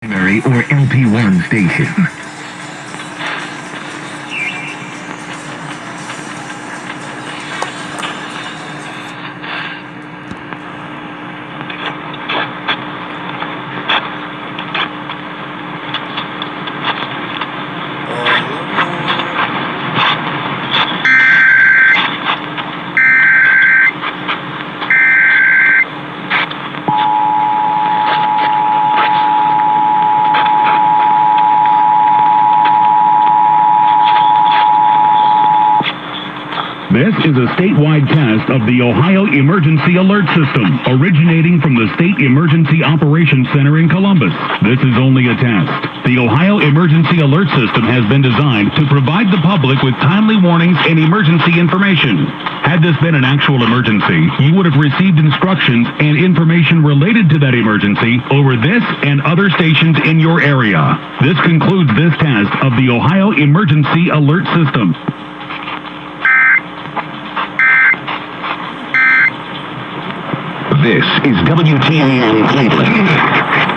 primary or LP1 station. This is a statewide test of the Ohio Emergency Alert System, originating from the State Emergency Operations Center in Columbus. This is only a test. The Ohio Emergency Alert System has been designed to provide the public with timely warnings and emergency information. Had this been an actual emergency, you would have received instructions and information related to that emergency over this and other stations in your area. This concludes this test of the Ohio Emergency Alert System. This is WTAM Cleveland.